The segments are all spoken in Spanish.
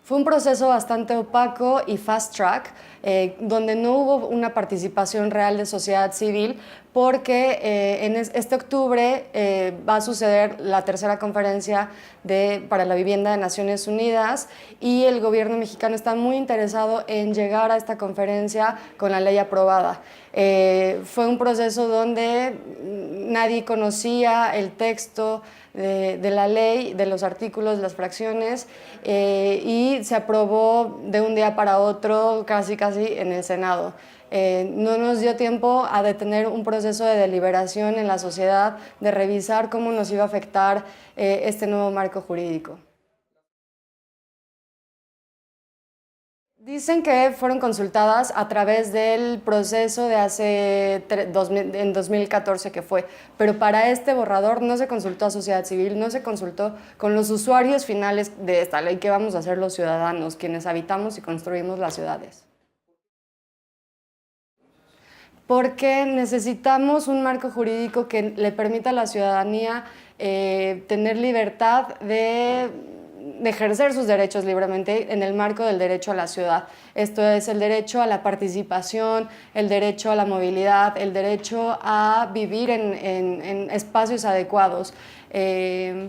Fue un proceso bastante opaco y fast track, donde no hubo una participación real de sociedad civil, porque este octubre va a suceder la tercera conferencia para la vivienda de Naciones Unidas, y el gobierno mexicano está muy interesado en llegar a esta conferencia con la ley aprobada. Fue un proceso donde nadie conocía el texto de la ley, de los artículos, de las fracciones, y se aprobó de un día para otro, casi en el Senado. No nos dio tiempo a detener un proceso de deliberación en la sociedad, de revisar cómo nos iba a afectar este nuevo marco jurídico. Dicen que fueron consultadas a través del proceso de en 2014 que fue, pero para este borrador no se consultó a sociedad civil, no se consultó con los usuarios finales de esta ley que vamos a hacer los ciudadanos, quienes habitamos y construimos las ciudades. Porque necesitamos un marco jurídico que le permita a la ciudadanía tener libertad de ejercer sus derechos libremente en el marco del derecho a la ciudad. Esto es el derecho a la participación, el derecho a la movilidad, el derecho a vivir en espacios adecuados.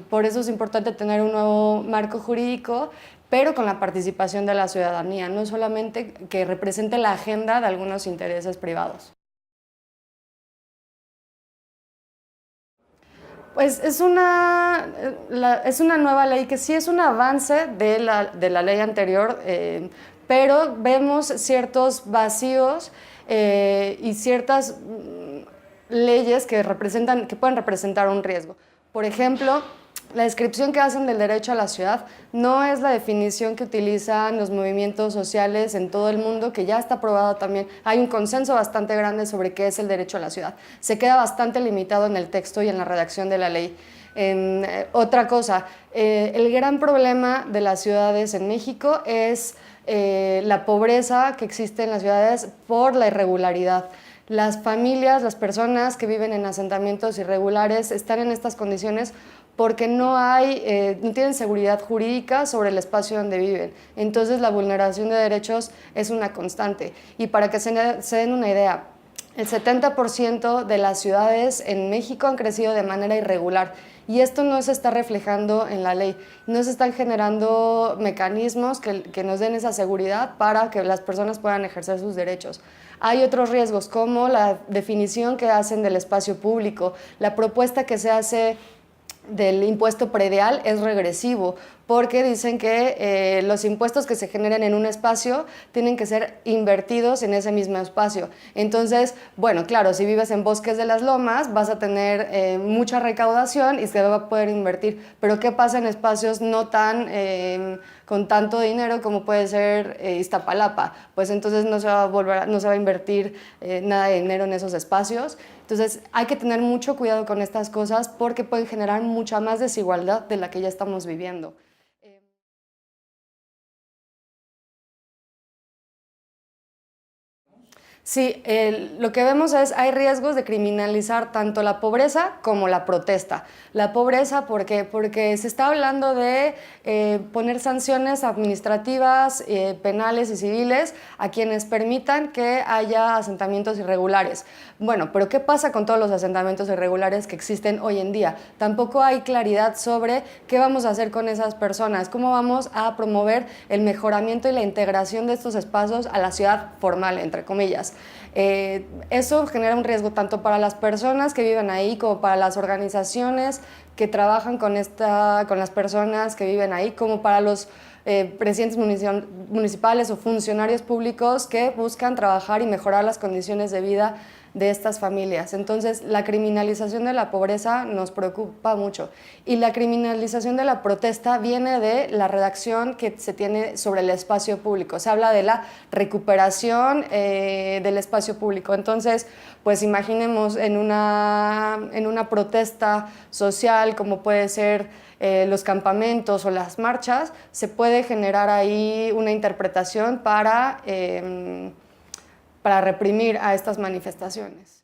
Por eso es importante tener un nuevo marco jurídico, pero con la participación de la ciudadanía, no solamente que represente la agenda de algunos intereses privados. Pues es una nueva ley que sí es un avance de la ley anterior, pero vemos ciertos vacíos y ciertas leyes que pueden representar un riesgo. Por ejemplo, la descripción que hacen del derecho a la ciudad no es la definición que utilizan los movimientos sociales en todo el mundo, que ya está aprobado también. Hay un consenso bastante grande sobre qué es el derecho a la ciudad. Se queda bastante limitado en el texto y en la redacción de la ley. Otra cosa, el gran problema de las ciudades en México es la pobreza que existe en las ciudades por la irregularidad. Las familias, las personas que viven en asentamientos irregulares están en estas condiciones porque no tienen seguridad jurídica sobre el espacio donde viven. Entonces la vulneración de derechos es una constante. Y para que se den una idea, el 70% de las ciudades en México han crecido de manera irregular, y esto no se está reflejando en la ley. No se están generando mecanismos que nos den esa seguridad para que las personas puedan ejercer sus derechos. Hay otros riesgos, como la definición que hacen del espacio público. La propuesta que se hace del impuesto predial es regresivo, porque dicen que los impuestos que se generen en un espacio tienen que ser invertidos en ese mismo espacio. Entonces, bueno, claro, si vives en Bosques de las Lomas vas a tener mucha recaudación y se va a poder invertir, pero ¿qué pasa en espacios no tan con tanto dinero como puede ser Iztapalapa? Pues entonces no se va a invertir nada de dinero en esos espacios. Entonces hay que tener mucho cuidado con estas cosas porque pueden generar mucha más desigualdad de la que ya estamos viviendo. Sí, lo que vemos hay riesgos de criminalizar tanto la pobreza como la protesta. La pobreza, ¿por qué? Porque se está hablando de poner sanciones administrativas, penales y civiles a quienes permitan que haya asentamientos irregulares. Bueno, pero ¿qué pasa con todos los asentamientos irregulares que existen hoy en día? Tampoco hay claridad sobre qué vamos a hacer con esas personas, cómo vamos a promover el mejoramiento y la integración de estos espacios a la ciudad formal, entre comillas. Eso genera un riesgo tanto para las personas que viven ahí como para las organizaciones que trabajan con las personas que viven ahí, como para los presidentes municipales o funcionarios públicos que buscan trabajar y mejorar las condiciones de vida de estas familias. Entonces, la criminalización de la pobreza nos preocupa mucho, y la criminalización de la protesta viene de la redacción que se tiene sobre el espacio público. Se habla de la recuperación del espacio público. Entonces, pues imaginemos en una protesta social como puede ser los campamentos o las marchas, se puede generar ahí una interpretación para reprimir a estas manifestaciones.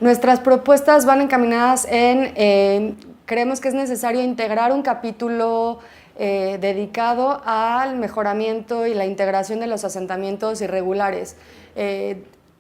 Nuestras propuestas van encaminadas en creemos que es necesario integrar un capítulo dedicado al mejoramiento y la integración de los asentamientos irregulares.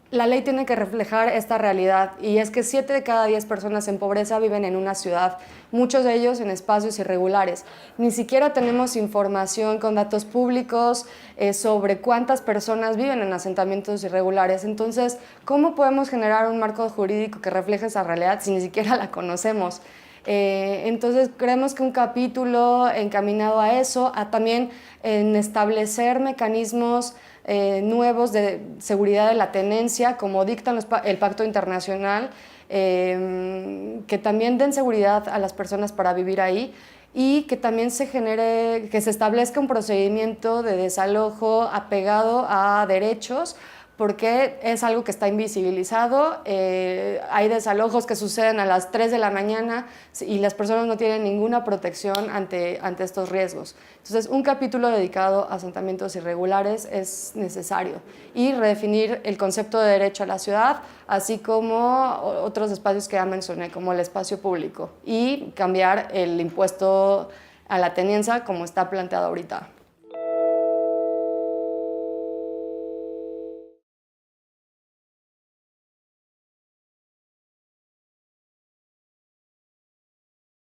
La ley tiene que reflejar esta realidad, y es que 7 de cada 10 personas en pobreza viven en una ciudad, muchos de ellos en espacios irregulares. Ni siquiera tenemos información con datos públicos sobre cuántas personas viven en asentamientos irregulares. Entonces, ¿cómo podemos generar un marco jurídico que refleje esa realidad si ni siquiera la conocemos? Entonces creemos que un capítulo encaminado a eso, a también en establecer mecanismos nuevos de seguridad de la tenencia, como dictan el Pacto Internacional, que también den seguridad a las personas para vivir ahí, y que también que se establezca un procedimiento de desalojo apegado a derechos, porque es algo que está invisibilizado. Hay desalojos que suceden a las 3 de la mañana y las personas no tienen ninguna protección ante estos riesgos. Entonces, un capítulo dedicado a asentamientos irregulares es necesario, y redefinir el concepto de derecho a la ciudad, así como otros espacios que ya mencioné, como el espacio público, y cambiar el impuesto a la tenencia como está planteado ahorita.